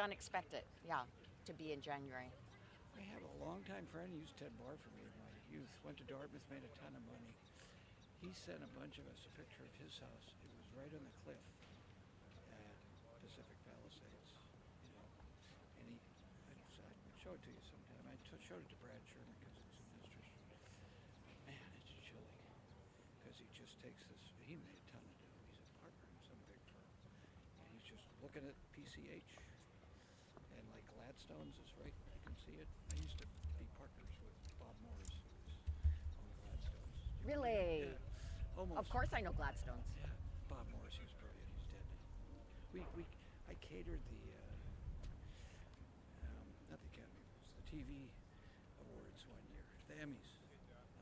unexpected, yeah, to be in January. I have a longtime friend who used Ted Bar for me in my youth. Went to Dartmouth, made a ton of money. He sent a bunch of us a picture of his house. It was right on the cliff at Pacific Palisades, you know. And I'd show it to you sometime. Showed it to Brad Sherman because it's in his district. Man, it's chilling because he just takes this. He made a ton of dough. He's a partner in some big firm, and he's just looking at PCH and like Gladstone's is right. You can see it. I used to be partners with Bob Morris, who's on Gladstone's. Really? Yeah, almost. Of course I know Gladstone's. Yeah, Bob Morris, he was brilliant. He's dead now. I catered the, not the Academy Awards, the TV Awards one year, the Emmys,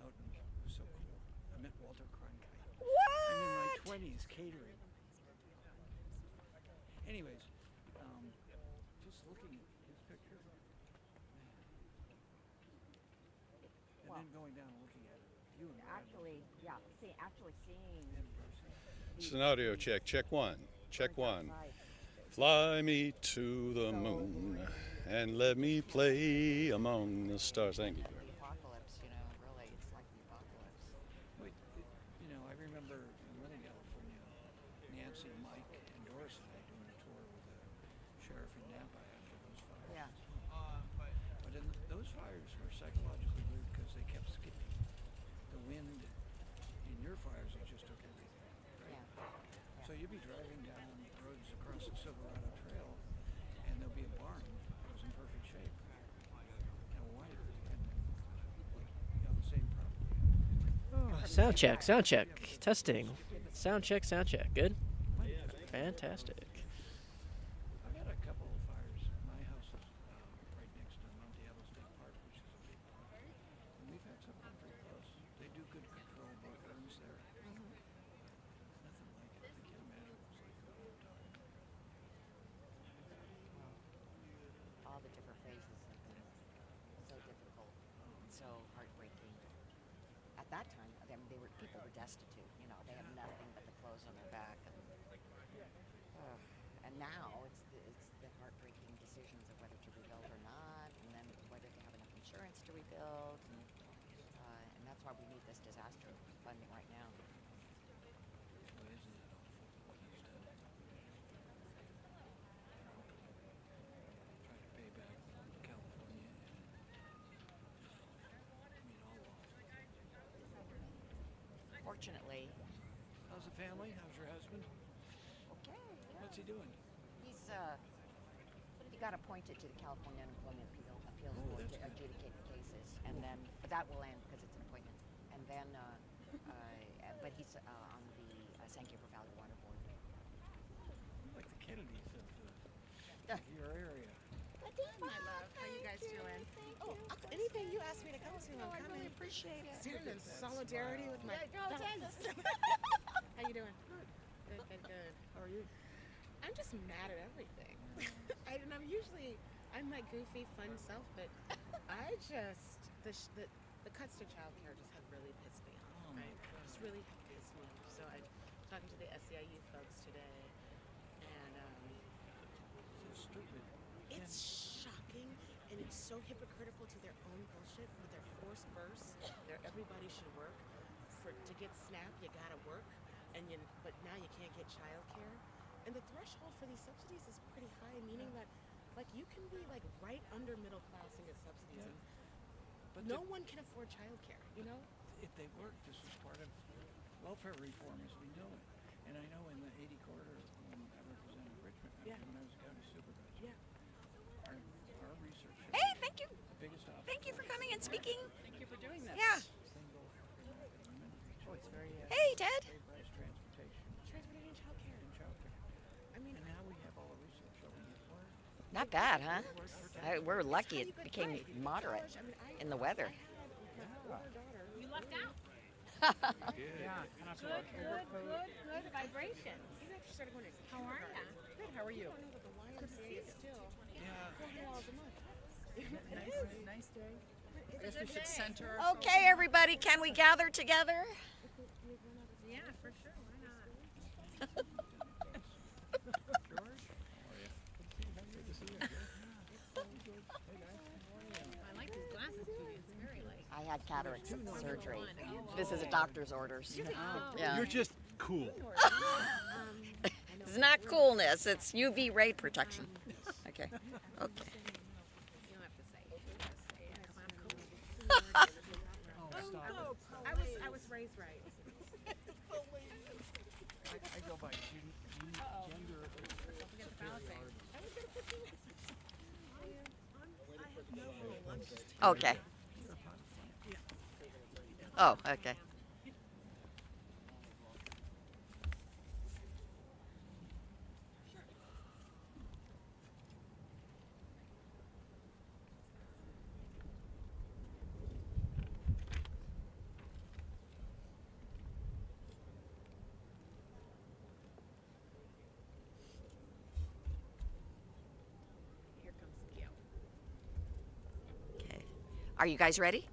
out in, it was so cool. I met Walter Cronkite. What? I'm in my 20s catering. Anyways, just looking at his picture, and then going down and looking at it. You and Brad Actually seeing. in person. It's an audio check. Check one. Check one. Fly me to the moon and let me play among the stars. Thank you. Apocalypse, really, it's like the apocalypse. I remember in Northern California, Nancy, Mike, and Doris and I doing a tour with the sheriff in Napa after those fires. Yeah. But those fires were psychologically weird because they kept skipping. The wind in your fires, it just took everything, right? Yeah. So you'd be driving down the roads across the Silverado Trail, and there'll be a barn that was in perfect shape, and a wire, and the same property. Sound check, sound check. Testing. Sound check, sound check. Good? Fantastic. I've had a couple of fires. My house is right next to Mount Diablo State Park, which is a big park. And we've had some of them pretty close. They do good control both burns there. Nothing like it. I can't imagine what it's like for a long time. All the different phases have been so difficult and so heartbreaking. At that time, people were destitute. They had nothing but the clothes on their back, and now it's the heartbreaking decisions of whether to rebuild or not, and then whether they have enough insurance to rebuild, and that's why we need this disaster funding right now. Well, isn't it awful what he's done? Trying to pay back California and all awful. Fortunately, How's the family? How's your husband? okay. What's he doing? He got appointed to the California Unemployment Appeals Oh, Board that's to good. adjudicate the cases, and then but that will end because it's an appointment. And then, but he's on the San Gabriel Valley Water Board. Like the Kennedys of your area. My love, how you guys doing? Anything you ask me to come to, I'm coming. really appreciate it. Stand in solidarity with my fellows. How you doing? Good. How are you? I'm just mad at everything. I'm my goofy, fun self, but I just, the cuts to childcare just have really pissed me off, Oh my right? God. Just really pissed me off. So I'm talking to the SEIU folks today, and So stupid. it's shocking, and it's so hypocritical to their own bullshit with their forced bursts. Everybody should work. To get SNAP, you gotta work, but now you can't get childcare. And the threshold for these subsidies is pretty high, meaning that you can be right under middle class and get subsidies. Yeah. And But no one can afford childcare, if they work, this is part of welfare reform, as we know it. And I know in the 80 corridor, when I represented Richmond, Yeah. when I was county supervisor, Yeah. our research showed Hey, thank you. the biggest obstacle. Thank you for coming and speaking. Thank you for doing this. Yeah. Single women Oh, it's very. Hey, Ted. is transportation Transportation and childcare. and childcare. I mean, And now we have all the research showing it works. Not bad, huh? Works for decades. We're lucky how it you get became by. moderate Gosh, I mean, in the weather. I had my older daughter. You left out. Yeah. Good vibrations. Even after she started going to How are ya? Good. How are you? I know that the YMCA is still Yeah. $400 a month. Nice day. I guess we should center Okay, everybody, can we gather together? Yeah, for sure. Why not? George? How are you? Good to see you. I had cataract surgery. This is a doctor's orders. Yeah. You're just cool. It's not coolness, it's UV ray protection. Okay. Okay. I was raised right. I go by gender superiority. Okay. Oh, okay. Here comes Gil. Okay. Are you guys ready?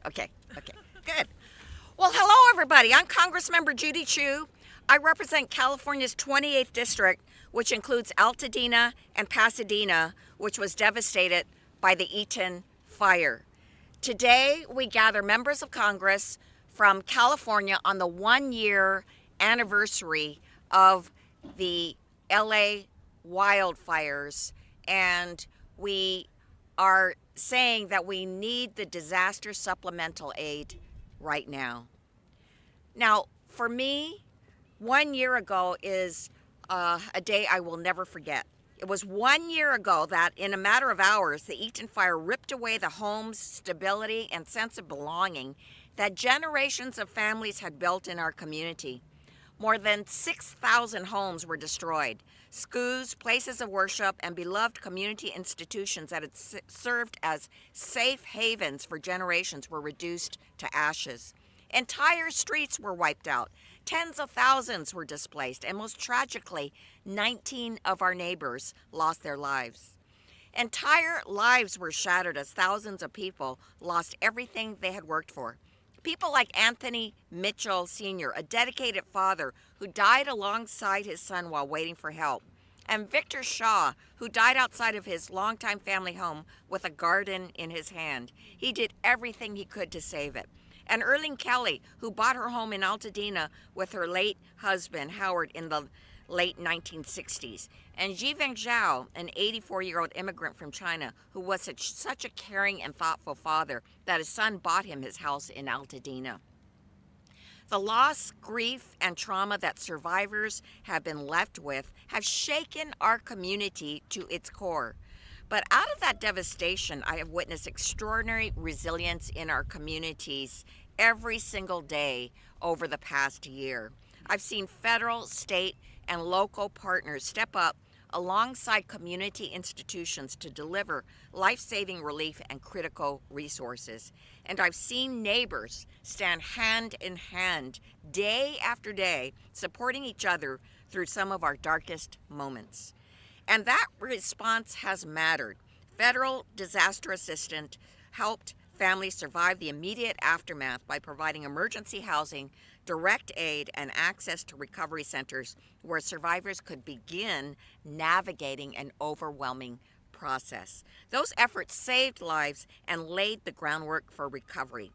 Okay. Okay. Good. Well, hello, everybody. I'm Congressmember Judy Chu. I represent California's 28th district, which includes Altadena and Pasadena, which was devastated by the Eaton fire. Today, we gather members of Congress from California on the 1-year anniversary of the LA wildfires, and we are saying that we need the disaster supplemental aid right now. Now, for me, 1 year ago is a day I will never forget. It was 1 year ago that in a matter of hours, the Eaton fire ripped away the homes, stability, and sense of belonging that generations of families had built in our community. More than 6,000 homes were destroyed. Schools, places of worship, and beloved community institutions that had served as safe havens for generations were reduced to ashes. Entire streets were wiped out. Tens of thousands were displaced, and most tragically, 19 of our neighbors lost their lives. Entire lives were shattered as thousands of people lost everything they had worked for. People like Anthony Mitchell Sr., a dedicated father who died alongside his son while waiting for help, and Victor Shaw, who died outside of his longtime family home with a garden in his hand. He did everything he could to save it. And Erling Kelly, who bought her home in Altadena with her late husband, Howard, in the late 1960s. And Jiveng Zhao, an 84-year-old immigrant from China, who was such a caring and thoughtful father that his son bought him his house in Altadena. The loss, grief, and trauma that survivors have been left with have shaken our community to its core. But out of that devastation, I have witnessed extraordinary resilience in our communities every single day over the past year. I've seen federal, state, and local partners step up alongside community institutions to deliver life-saving relief and critical resources. And I've seen neighbors stand hand in hand, day after day, supporting each other through some of our darkest moments. And that response has mattered. Federal disaster assistance helped families survive the immediate aftermath by providing emergency housing, direct aid, and access to recovery centers where survivors could begin navigating an overwhelming process. Those efforts saved lives and laid the groundwork for recovery.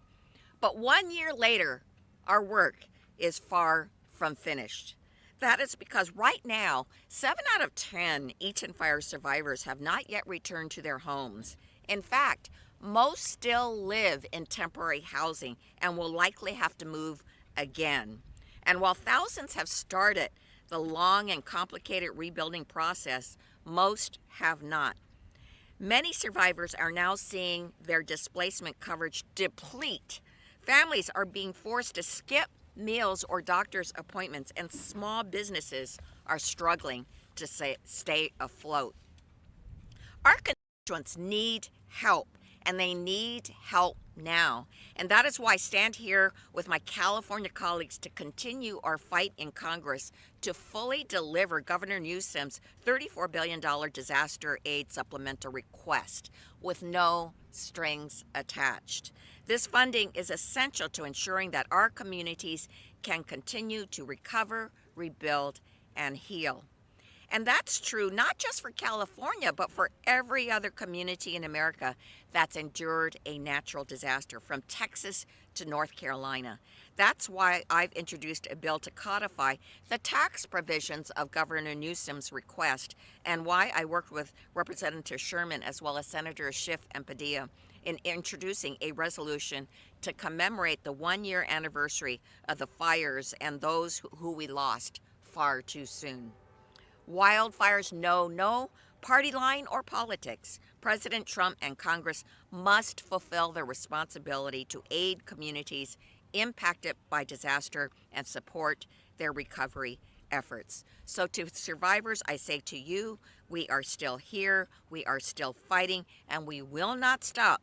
But 1 year later, our work is far from finished. That is because right now, 7 out of 10 Eaton fire survivors have not yet returned to their homes. In fact, most still live in temporary housing and will likely have to move again. And while thousands have started the long and complicated rebuilding process, most have not. Many survivors are now seeing their displacement coverage deplete. Families are being forced to skip meals or doctor's appointments, and small businesses are struggling to stay afloat. Our constituents need help, and they need help now. And that is why I stand here with my California colleagues to continue our fight in Congress to fully deliver Governor Newsom's $34 billion disaster aid supplemental request with no strings attached. This funding is essential to ensuring that our communities can continue to recover, rebuild, and heal. And that's true not just for California, but for every other community in America that's endured a natural disaster, from Texas to North Carolina. That's why I've introduced a bill to codify the tax provisions of Governor Newsom's request, and why I worked with Representative Sherman as well as Senators Schiff and Padilla in introducing a resolution to commemorate the 1-year anniversary of the fires and those who we lost far too soon. Wildfires know no party line or politics. President Trump and Congress must fulfill their responsibility to aid communities impacted by disaster and support their recovery efforts. So to survivors, I say to you, we are still here, we are still fighting, and we will not stop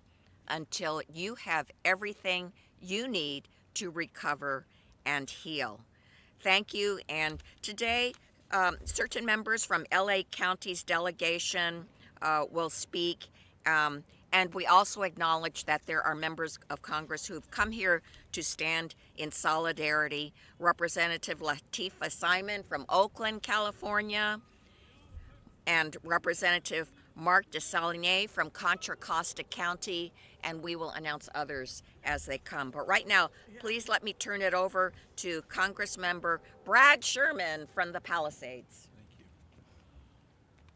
until you have everything you need to recover and heal. Thank you. And today, certain members from LA County's delegation will speak. And we also acknowledge that there are members of Congress who've come here to stand in solidarity. Representative Latifah Simon from Oakland, California, and Representative Mark Desalegn from Contra Costa County, and we will announce others as they come. But right now, please let me turn it over to Congressmember Brad Sherman from the Palisades. Thank you.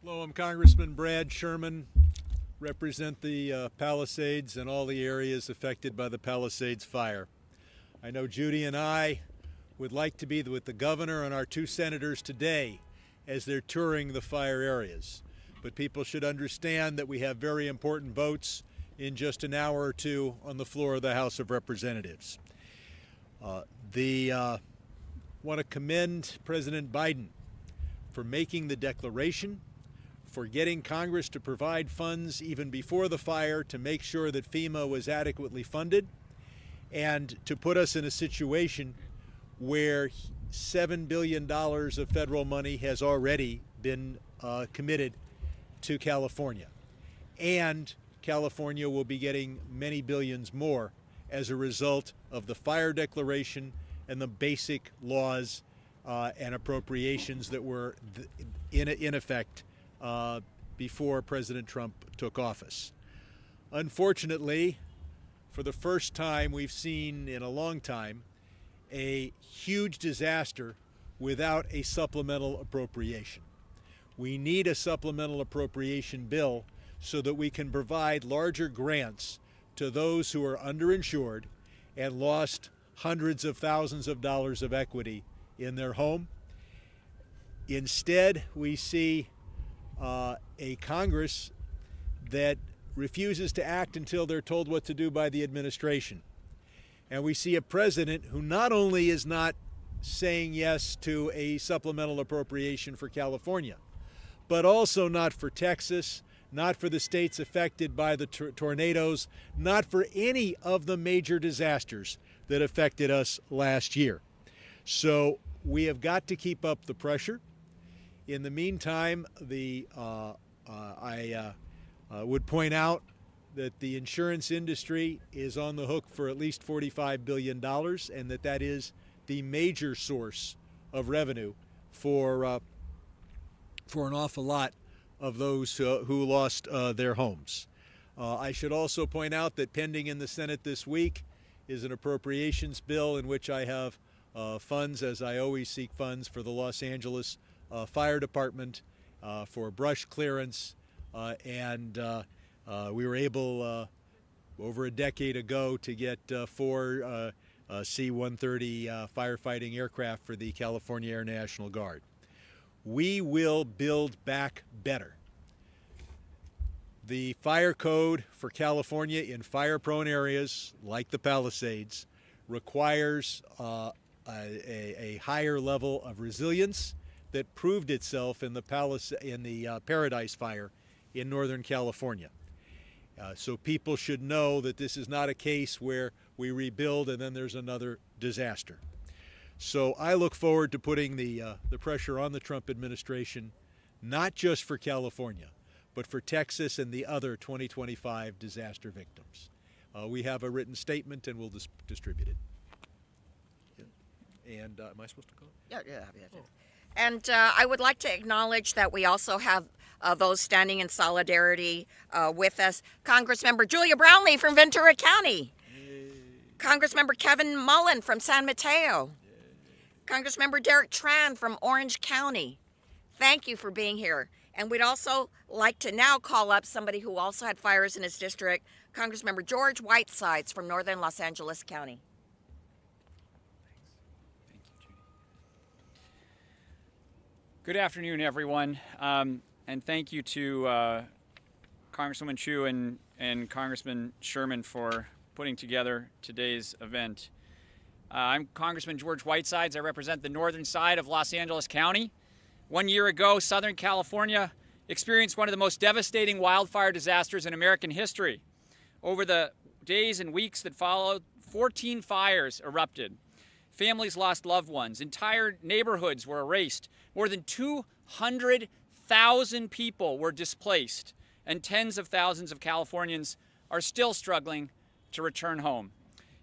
Hello, I'm Congressman Brad Sherman. Represent the Palisades and all the areas affected by the Palisades fire. I know Judy and I would like to be with the governor and our 2 senators today as they're touring the fire areas. But people should understand that we have very important votes in just an hour or 2 on the floor of the House of Representatives. Want to commend President Biden for making the declaration, for getting Congress to provide funds even before the fire to make sure that FEMA was adequately funded, and to put us in a situation where $7 billion of federal money has already been committed to California. And California will be getting many billions more as a result of the fire declaration and the basic laws and appropriations that were in effect before President Trump took office. Unfortunately, for the first time we've seen in a long time a huge disaster without a supplemental appropriation. We need a supplemental appropriation bill so that we can provide larger grants to those who are underinsured and lost hundreds of thousands of dollars of equity in their home. Instead, we see a Congress that refuses to act until they're told what to do by the administration. And we see a president who not only is not saying yes to a supplemental appropriation for California, but also not for Texas, not for the states affected by the tornadoes, not for any of the major disasters that affected us last year. So we have got to keep up the pressure. In the meantime, I would point out that the insurance industry is on the hook for at least $45 billion, and that is the major source of revenue for an awful lot of those who lost their homes. I should also point out that pending in the Senate this week is an appropriations bill in which I have funds, as I always seek funds, for the Los Angeles Fire Department, for brush clearance, and we were able over a decade ago to get 4 C-130 firefighting aircraft for the California Air National Guard. We will build back better. The fire code for California in fire-prone areas like the Palisades requires a higher level of resilience that proved itself in the Paradise Fire in Northern California. So people should know that this is not a case where we rebuild and then there's another disaster. So I look forward to putting the pressure on the Trump administration, not just for California, but for Texas and the other 2025 disaster victims. We have a written statement and we'll distribute it. Yeah. And am I supposed to call? Yeah. And I would like to acknowledge that we also have those standing in solidarity with us. Congressmember Julia Brownlee from Ventura County. Congressmember Kevin Mullen from San Mateo. Congressmember Derek Tran from Orange County. Thank you for being here. And we'd also like to now call up somebody who also had fires in his district, Congressmember Geroge Whitesides from northern Los Angeles County. Good afternoon, everyone, and thank you to Congresswoman Chu and Congressman Sherman for putting together today's event. I'm Congressman Geroge Whitesides. I represent the northern side of Los Angeles County. 1 year ago, Southern California experienced one of the most devastating wildfire disasters in American history. Over the days and weeks that followed, 14 fires erupted. Families lost loved ones. Entire neighborhoods were erased. More than 200,000 people were displaced, and tens of thousands of Californians are still struggling to return home.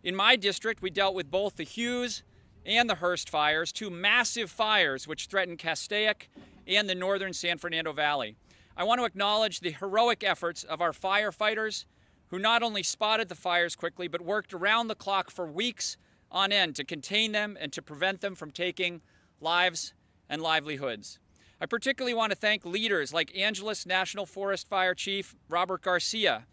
In my district, we dealt with both the Hughes and the Hearst fires, two massive fires which threatened Castaic and the northern San Fernando Valley. I want to acknowledge the heroic efforts of our firefighters who not only spotted the fires quickly, but worked around the clock for weeks on end to contain them and to prevent them from taking lives and livelihoods. I particularly want to thank leaders like Angeles National Forest Fire Chief Robert Garcia,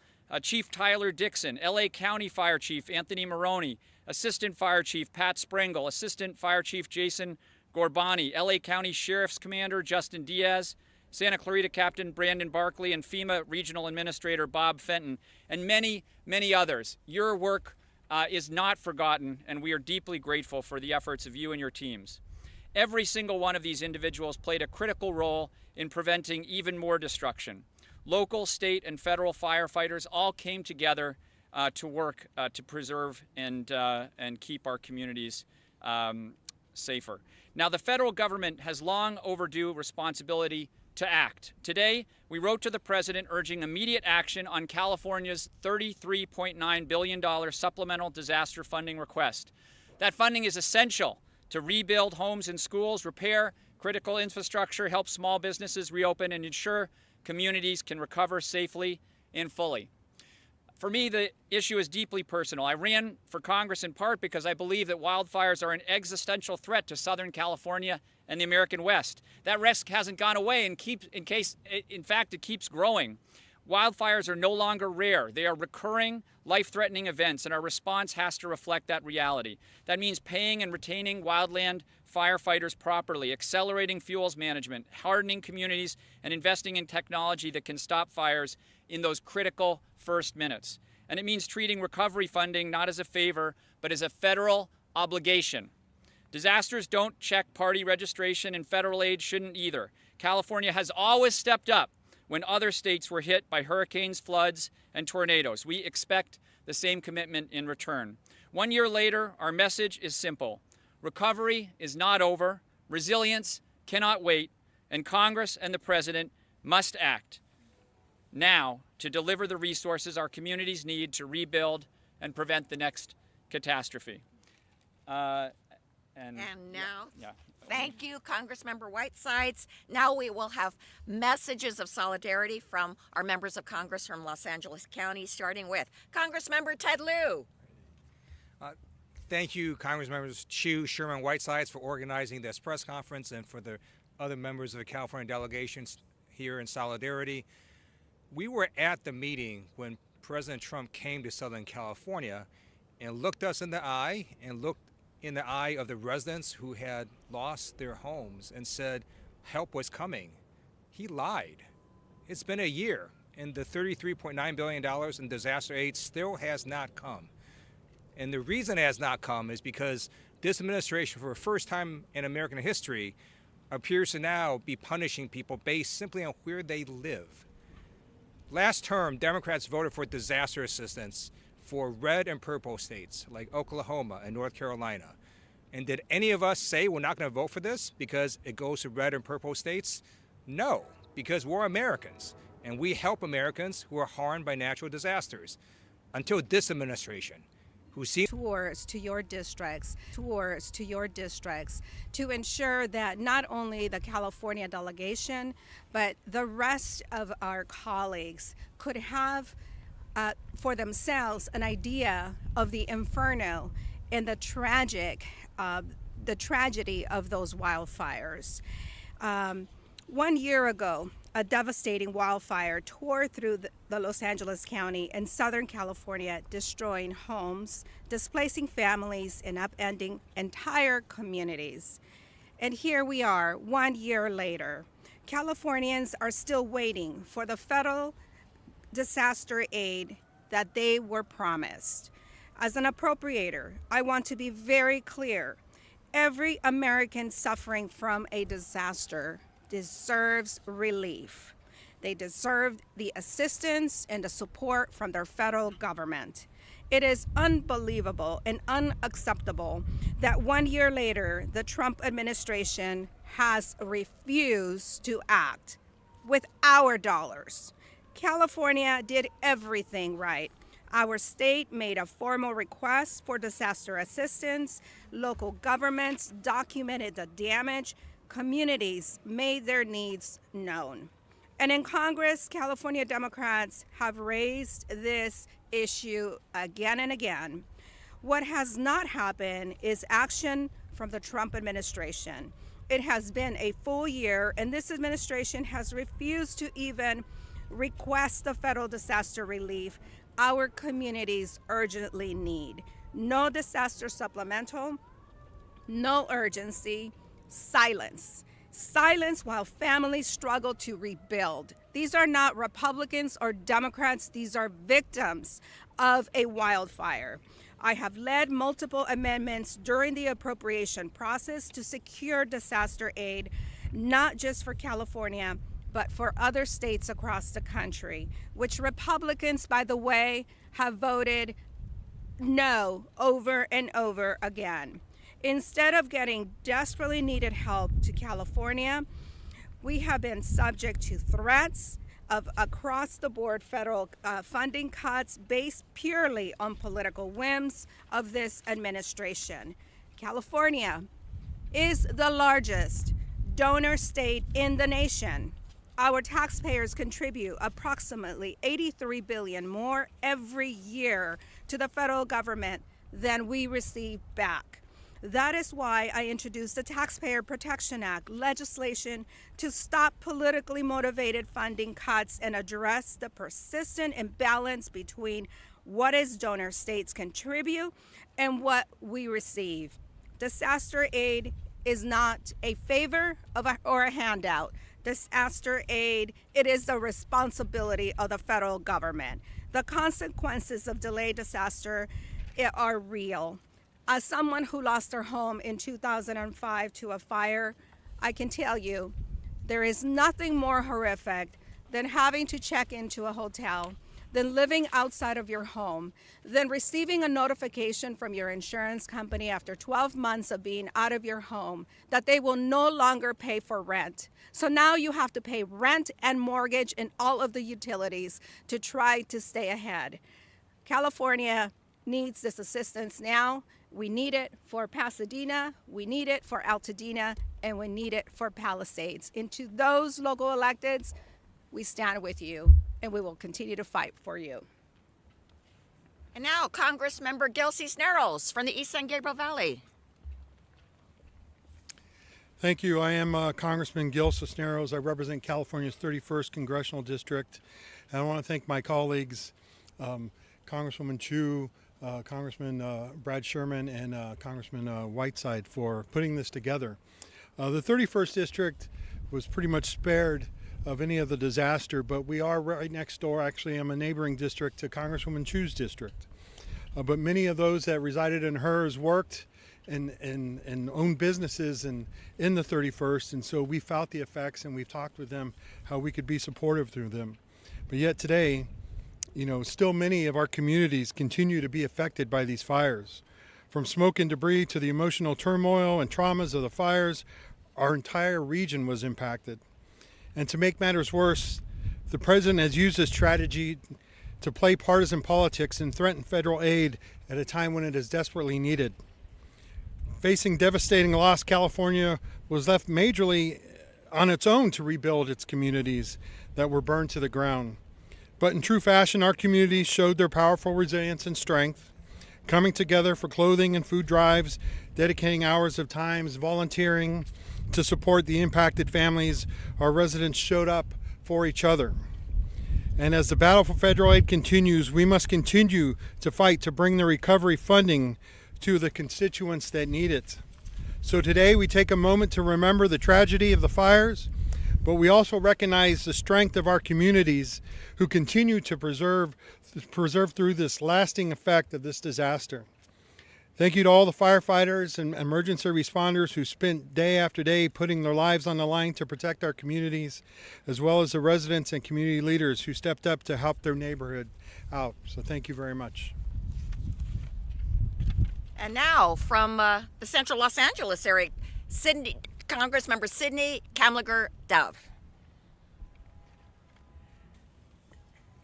Chief Tyler Dixon, LA County Fire Chief Anthony Maroney, Assistant Fire Chief Pat Springle, Assistant Fire Chief Jason Gorbani, LA County Sheriff's Commander Justin Diaz, Santa Clarita Captain Brandon Barkley, and FEMA Regional Administrator Bob Fenton, and many, many others. Your work is not forgotten, and we are deeply grateful for the efforts of you and your teams. Every single one of these individuals played a critical role in preventing even more destruction. Local, state, and federal firefighters all came together to work to preserve and keep our communities safer. Now, the federal government has long overdue responsibility to act. Today, we wrote to the President urging immediate action on California's $33.9 billion supplemental disaster funding request. That funding is essential to rebuild homes and schools, repair critical infrastructure, help small businesses reopen, and ensure communities can recover safely and fully. For me, the issue is deeply personal. I ran for Congress in part because I believe that wildfires are an existential threat to Southern California and the American West. That risk hasn't gone away, and in fact, it keeps growing. Wildfires are no longer rare. They are recurring, life-threatening events, and our response has to reflect that reality. That means paying and retaining wildland firefighters properly, accelerating fuels management, hardening communities, and investing in technology that can stop fires in those critical first minutes. And it means treating recovery funding not as a favor, but as a federal obligation. Disasters don't check party registration, and federal aid shouldn't either. California has always stepped up when other states were hit by hurricanes, floods, and tornadoes. We expect the same commitment in return. 1 year later, our message is simple. Recovery is not over, resilience cannot wait, and Congress and the President must act now to deliver the resources our communities need to rebuild and prevent the next catastrophe. And now, thank you, Congressmember Whitesides. Now we will have messages of solidarity from our members of Congress from Los Angeles County, starting with Congressmember Ted Lieu. Thank you, Congressmembers Chu, Sherman, Whitesides, for organizing this press conference, and for the other members of the California delegations here in solidarity. We were at the meeting when President Trump came to Southern California and looked us in the eye and looked in the eye of the residents who had lost their homes and said help was coming. He lied. It's been a year, and the $33.9 billion in disaster aid still has not come. And the reason it has not come is because this administration, for the first time in American history, appears to now be punishing people based simply on where they live. Last term, Democrats voted for disaster assistance for red and purple states like Oklahoma and North Carolina. And did any of us say we're not going to vote for this because it goes to red and purple states? No, because we're Americans, and we help Americans who are harmed by natural disasters. Until this administration. who seem tours to your districts to ensure that not only the California delegation, but the rest of our colleagues could have for themselves an idea of the inferno and the tragedy of those wildfires. 1 year ago, a devastating wildfire tore through the Los Angeles County in Southern California, destroying homes, displacing families, and upending entire communities. And here we are, 1 year later. Californians are still waiting for the federal disaster aid that they were promised. As an appropriator, I want to be very clear. Every American suffering from a disaster deserves relief. They deserve the assistance and the support from their federal government. It is unbelievable and unacceptable that 1 year later, the Trump administration has refused to act with our dollars. California did everything right. Our state made a formal request for disaster assistance. Local governments documented the damage. Communities made their needs known. And in Congress, California Democrats have raised this issue again and again. What has not happened is action from the Trump administration. It has been a full year, and this administration has refused to even request the federal disaster relief our communities urgently need. No disaster supplemental, no urgency, silence. Silence while families struggle to rebuild. These are not Republicans or Democrats. These are victims of a wildfire. I have led multiple amendments during the appropriation process to secure disaster aid, not just for California, but for other states across the country, which Republicans, by the way, have voted no over and over again. Instead of getting desperately needed help to California, we have been subject to threats of across-the-board federal funding cuts based purely on political whims of this administration. California is the largest donor state in the nation. Our taxpayers contribute approximately $83 billion more every year to the federal government than we receive back. That is why I introduced the Taxpayer Protection Act legislation to stop politically motivated funding cuts and address the persistent imbalance between what is donor states contribute and what we receive. Disaster aid is not a favor or a handout. Disaster aid, it is the responsibility of the federal government. The consequences of delayed disaster are real. As someone who lost their home in 2005 to a fire, I can tell you there is nothing more horrific than having to check into a hotel, than living outside of your home, than receiving a notification from your insurance company after 12 months of being out of your home that they will no longer pay for rent. So now you have to pay rent and mortgage and all of the utilities to try to stay ahead. California needs this assistance now. We need it for Pasadena, we need it for Altadena, and we need it for Palisades. And to those local electeds, we stand with you, and we will continue to fight for you. And now, Congressmember Gil Cisneros from the East San Gabriel Valley. Thank you. I am Congressman Gil Cisneros. I represent California's 31st Congressional District. And I want to thank my colleagues, Congresswoman Chu, Congressman Brad Sherman, and Congressman Whiteside for putting this together. The 31st District was pretty much spared of any of the disaster, but we are right next door. Actually, I'm a neighboring district to Congresswoman Chu's district. But many of those that resided in hers worked and owned businesses in the 31st, and so we felt the effects, and we've talked with them how we could be supportive through them. But yet today, you know, still many of our communities continue to be affected by these fires. From smoke and debris to the emotional turmoil and traumas of the fires, our entire region was impacted. And to make matters worse, the president has used this strategy to play partisan politics and threaten federal aid at a time when it is desperately needed. Facing devastating loss, California was left majorly on its own to rebuild its communities that were burned to the ground. But in true fashion, our communities showed their powerful resilience and strength, coming together for clothing and food drives, dedicating hours of time, volunteering to support the impacted families. Our residents showed up for each other. And as the battle for federal aid continues, we must continue to fight to bring the recovery funding to the constituents that need it. So today we take a moment to remember the tragedy of the fires, but we also recognize the strength of our communities who continue to preserve through this lasting effect of this disaster. Thank you to all the firefighters and emergency responders who spent day after day putting their lives on the line to protect our communities, as well as the residents and community leaders who stepped up to help their neighborhood out. So thank you very much. And now from the central Los Angeles area, Congressmember Sidney Kamlager-Dove.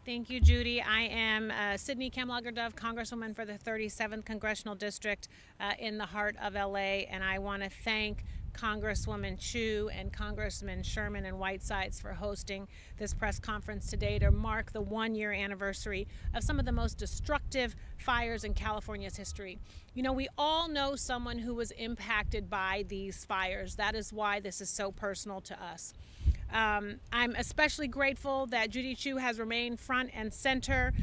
Thank you, Judy. I am Sidney Kamlager-Dove, Congresswoman for the 37th Congressional District in the heart of LA, and I want to thank Congresswoman Chu and Congressman Sherman and Whitesides for hosting this press conference today to mark the one-year anniversary of some of the most destructive fires in California's history. You know, we all know someone who was impacted by these fires. That is why this is so personal to us. I'm especially grateful that Judy Chu has remained front and center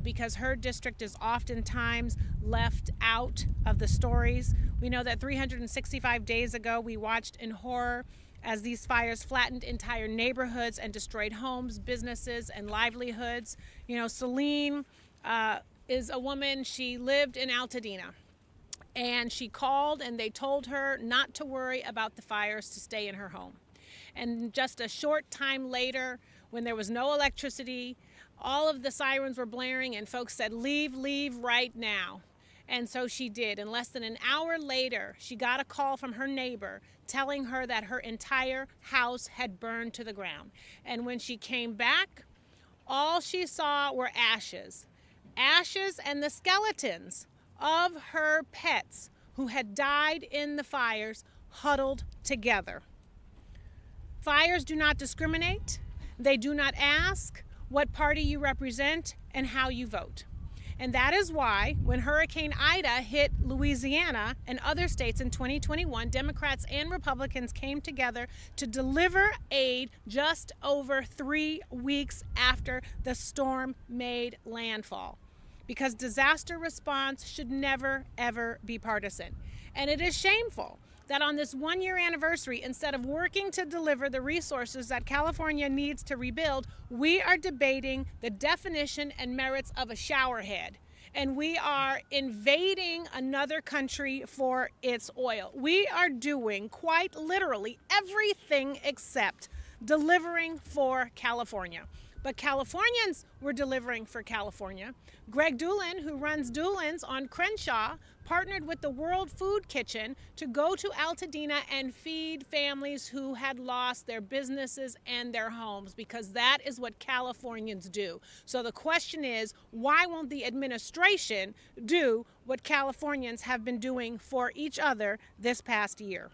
because her district is oftentimes left out of the stories. We know that 365 days ago we watched in horror as these fires flattened entire neighborhoods and destroyed homes, businesses, and livelihoods. You know, Celine is a woman, she lived in Altadena. And she called and they told her not to worry about the fires, to stay in her home. And just a short time later, when there was no electricity, all of the sirens were blaring and folks said, leave right now. And so she did. And less than an hour later, she got a call from her neighbor telling her that her entire house had burned to the ground. And when she came back, all she saw were ashes. Ashes and the skeletons of her pets who had died in the fires huddled together. Fires do not discriminate. They do not ask what party you represent and how you vote. And that is why when Hurricane Ida hit Louisiana and other states in 2021, Democrats and Republicans came together to deliver aid just over 3 weeks after the storm made landfall. Because disaster response should never, ever be partisan. And it is shameful that on this one-year anniversary, instead of working to deliver the resources that California needs to rebuild, we are debating the definition and merits of a showerhead. And we are invading another country for its oil. We are doing quite literally everything except delivering for California. But Californians were delivering for California. Greg Doolan, who runs Doolan's on Crenshaw, partnered with the World Food Kitchen to go to Altadena and feed families who had lost their businesses and their homes, because that is what Californians do. So the question is, why won't the administration do what Californians have been doing for each other this past year?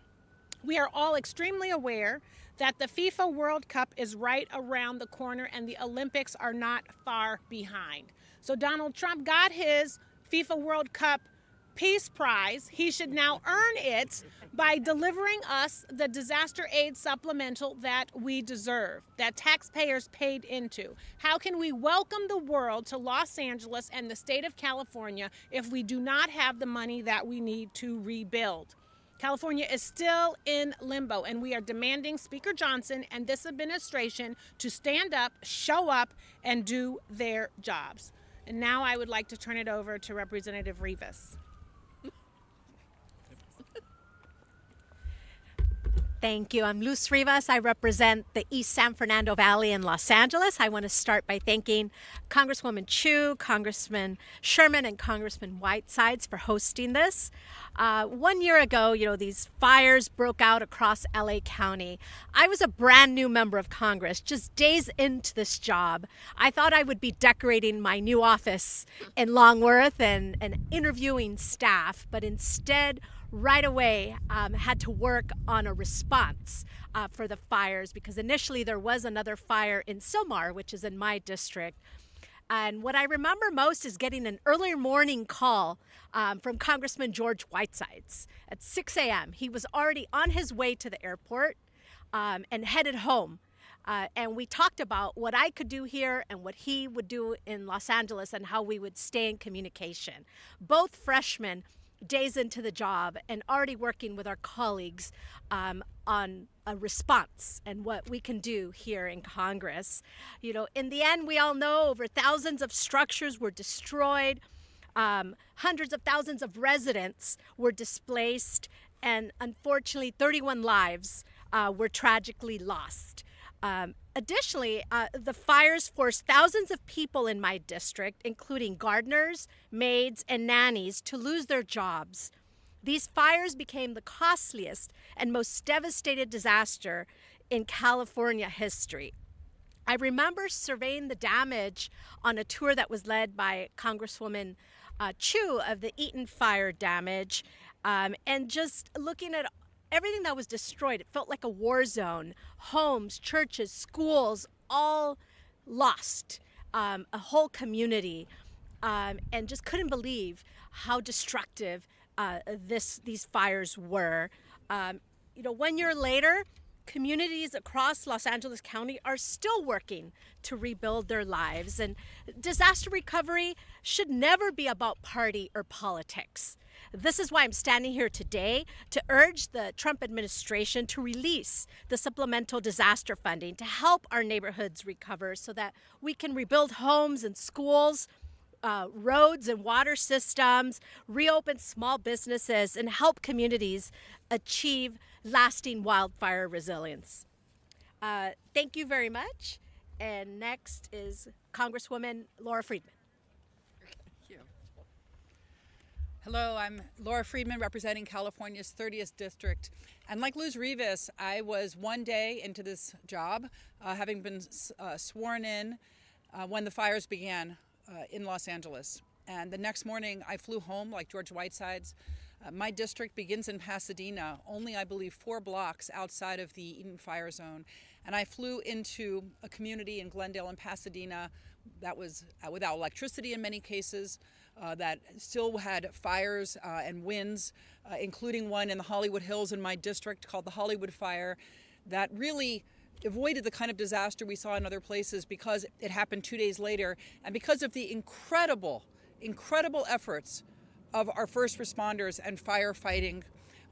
We are all extremely aware that the FIFA World Cup is right around the corner and the Olympics are not far behind. So Donald Trump got his FIFA World Cup Peace Prize. He should now earn it by delivering us the disaster aid supplemental that we deserve, that taxpayers paid into. How can we welcome the world to Los Angeles and the state of California if we do not have the money that we need to rebuild? California is still in limbo, and we are demanding Speaker Johnson and this administration to stand up, show up, and do their jobs. And now I would like to turn it over to Representative Rivas. Thank you. I'm Luz Rivas. I represent the East San Fernando Valley in Los Angeles. I want to start by thanking Congresswoman Chu, Congressman Sherman, and Congressman Whitesides for hosting this. 1 year ago, these fires broke out across LA County. I was a brand new member of Congress, just days into this job. I thought I would be decorating my new office in Longworth and interviewing staff, but instead, right away, had to work on a response for the fires, because initially there was another fire in Silmar, which is in my district. And what I remember most is getting an early morning call from Congressman Geroge Whitesides at 6 a.m. He was already on his way to the airport and headed home. And we talked about what I could do here and what he would do in Los Angeles and how we would stay in communication. Both freshmen, days into the job, and already working with our colleagues on a response and what we can do here in Congress. In the end, we all know over thousands of structures were destroyed, hundreds of thousands of residents were displaced, and unfortunately 31 lives were tragically lost. Additionally, the fires forced thousands of people in my district, including gardeners, maids, and nannies, to lose their jobs. These fires became the costliest and most devastating disaster in California history. I remember surveying the damage on a tour that was led by Congresswoman Chu of the Eaton fire damage, and just looking at everything that was destroyed. It felt like a war zone. Homes, churches, schools, all lost. A whole community, and just couldn't believe how destructive these fires were. 1 year later, communities across Los Angeles County are still working to rebuild their lives. And disaster recovery should never be about party or politics. This is why I'm standing here today to urge the Trump administration to release the supplemental disaster funding to help our neighborhoods recover so that we can rebuild homes and schools, roads and water systems, reopen small businesses, and help communities achieve lasting wildfire resilience. Thank you very much. And next is Congresswoman Laura Friedman. Hello, I'm Laura Friedman, representing California's 30th District. And like Luz Rivas, I was 1 day into this job, having been sworn in when the fires began in Los Angeles. And the next morning, I flew home like Geroge Whitesides. My district begins in Pasadena, only, I believe, 4 blocks outside of the Eaton fire zone. And I flew into a community in Glendale and Pasadena that was without electricity in many cases, that still had fires and winds, including one in the Hollywood Hills in my district called the Hollywood Fire, that really avoided the kind of disaster we saw in other places because it happened 2 days later, and because of the incredible efforts of our first responders and firefighting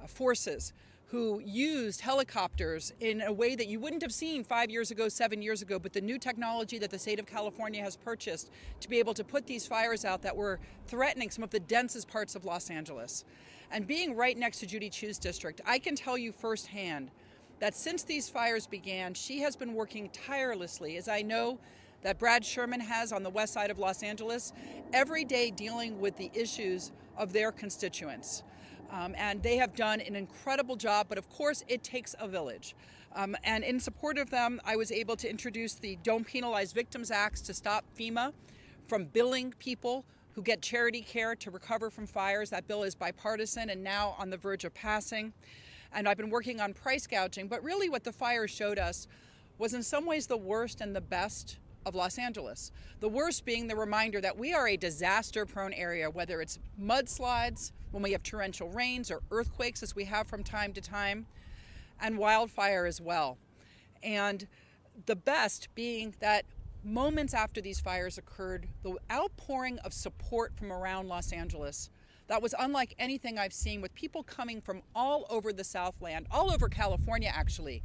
forces who used helicopters in a way that you wouldn't have seen 5 years ago, 7 years ago, but the new technology that the state of California has purchased to be able to put these fires out that were threatening some of the densest parts of Los Angeles. And being right next to Judy Chu's district, I can tell you firsthand that since these fires began, she has been working tirelessly, as I know that Brad Sherman has on the west side of Los Angeles, every day dealing with the issues of their constituents. And they have done an incredible job, but of course it takes a village. And in support of them, I was able to introduce the Don't Penalize Victims Acts to stop FEMA from billing people who get charity care to recover from fires. That bill is bipartisan and now on the verge of passing. And I've been working on price gouging, but really what the fire showed us was in some ways the worst and the best of Los Angeles. The worst being the reminder that we are a disaster-prone area, whether it's mudslides, when we have torrential rains, or earthquakes, as we have from time to time, and wildfire as well. And the best being that moments after these fires occurred, the outpouring of support from around Los Angeles that was unlike anything I've seen, with people coming from all over the Southland, all over California actually,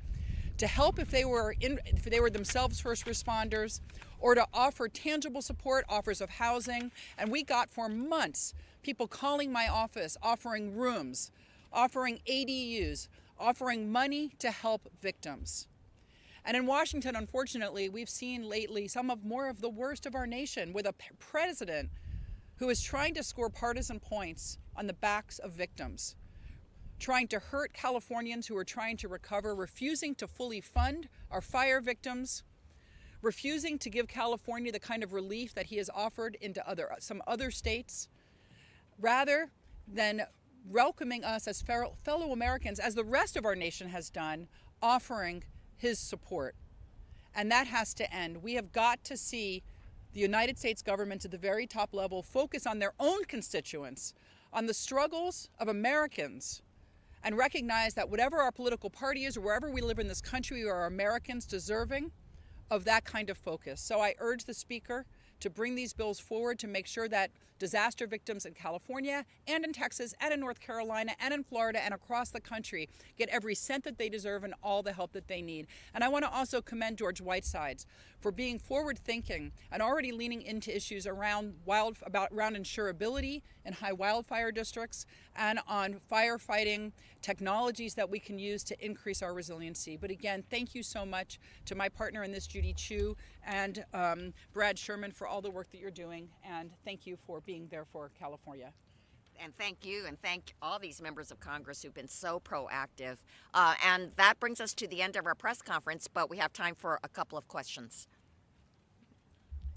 to help if they were themselves first responders, or to offer tangible support, offers of housing. And we got for months people calling my office, offering rooms, offering ADUs, offering money to help victims. And in Washington, unfortunately, we've seen lately more of the worst of our nation, with a president who is trying to score partisan points on the backs of victims, trying to hurt Californians who are trying to recover, refusing to fully fund our fire victims, refusing to give California the kind of relief that he has offered into some other states, rather than welcoming us as fellow Americans, as the rest of our nation has done, offering his support. And that has to end. We have got to see the United States government at the very top level focus on their own constituents, on the struggles of Americans, and recognize that whatever our political party is or wherever we live in this country, we are Americans deserving of that kind of focus. So I urge the Speaker to bring these bills forward to make sure that disaster victims in California and in Texas and in North Carolina and in Florida and across the country get every cent that they deserve and all the help that they need. And I want to also commend Geroge Whitesides for being forward-thinking and already leaning into issues around insurability in high wildfire districts and on firefighting technologies that we can use to increase our resiliency. But again, thank you so much to my partner in this, Judy Chu, and Brad Sherman, for all the work that you're doing, and thank you for being there for California. And thank you, and thank all these members of Congress who've been so proactive. And that brings us to the end of our press conference, but we have time for a couple of questions.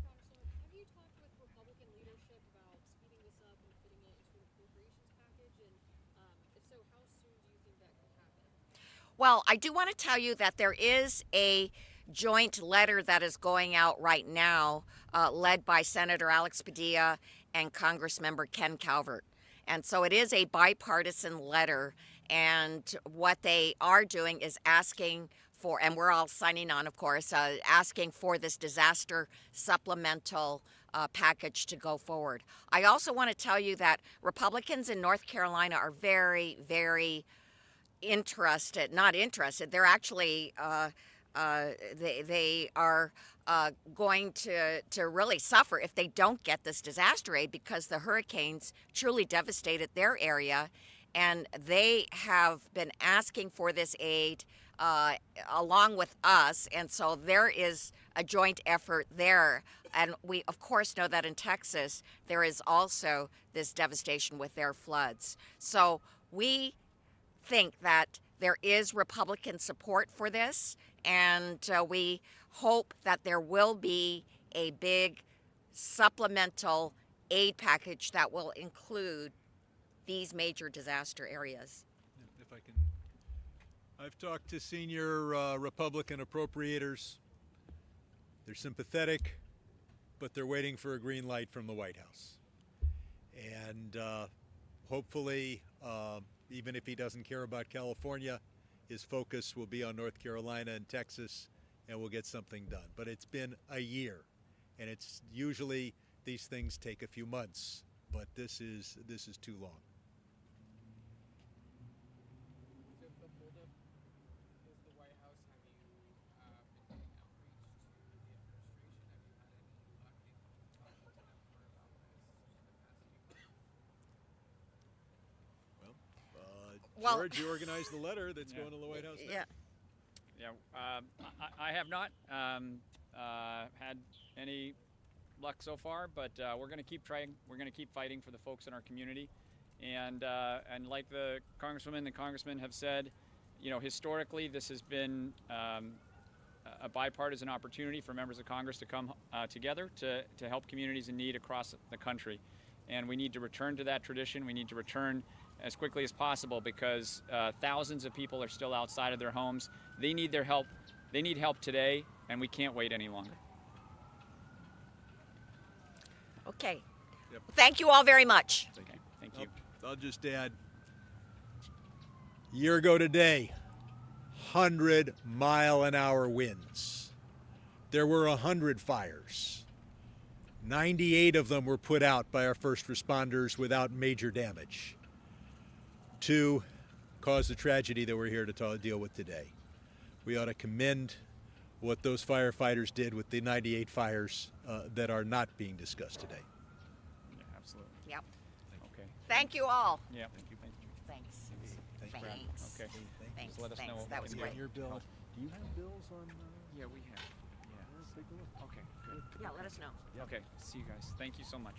Congresswoman, have you talked with Republican leadership about speeding this up and fitting it into an appropriations package? And if so, how soon do you think that could happen? Well, I do want to tell you that there is a joint letter that is going out right now, led by Senator Alex Padilla and Congressmember Ken Calvert. And so it is a bipartisan letter, and what they are doing is asking for, and we're all signing on, of course, asking for this disaster supplemental package to go forward. I also want to tell you that Republicans in North Carolina are very, very not interested. They're actually, they are going to really suffer if they don't get this disaster aid, because the hurricanes truly devastated their area, and they have been asking for this aid along with us, and so there is a joint effort there. And we, of course, know that in Texas there is also this devastation with their floods. So we think that there is Republican support for this, and we hope that there will be a big supplemental aid package that will include these major disaster areas. If I can, I've talked to senior Republican appropriators. They're sympathetic, but they're waiting for a green light from the White House. And hopefully, even if he doesn't care about California, his focus will be on North Carolina and Texas, and we'll get something done. But it's been a year, and it's usually these things take a few months, but this is too long. George, you organized the letter that's going to the White House now. I have not had any luck so far, but we're going to keep trying. We're going to keep fighting for the folks in our community, and like the Congresswoman and Congressman have said, you know, historically this has been a bipartisan opportunity for members of Congress to come together to help communities in need across the country, and we need to return to that tradition. We need to return as quickly as possible, because thousands of people are still outside of their homes. They need their help. They need help today, and we can't wait any longer. Okay. Yep. Thank you all very much. Okay. Thank you. I'll just add, a year ago today, 100-mile-an-hour winds. There were 100 fires. 98 of them were put out by our first responders without major damage, to cause the tragedy that we're here to deal with today. We ought to commend what those firefighters did with the 98 fires that are not being discussed today. Yeah, absolutely. Yep. Okay. Thank you all. Yeah. Thank you. Thanks. Thanks, Brad. Thanks. Okay. Thanks. Just let us know what That we was can great. do. Your bill. Do you have bills on? Yeah, we have. Yeah. Let's take a look. Okay, good. Yeah, let us know. Okay, see you guys. Thank you so much.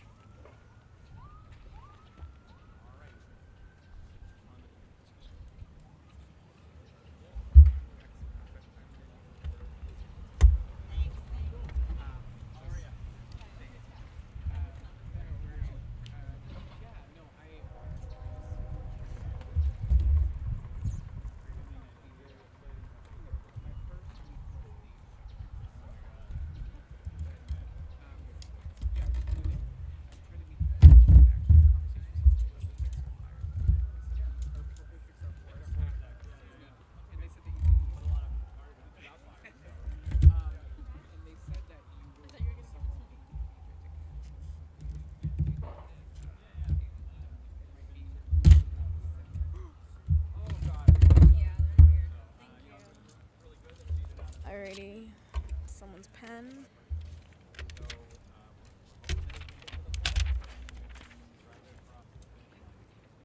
Alrighty, someone's pen.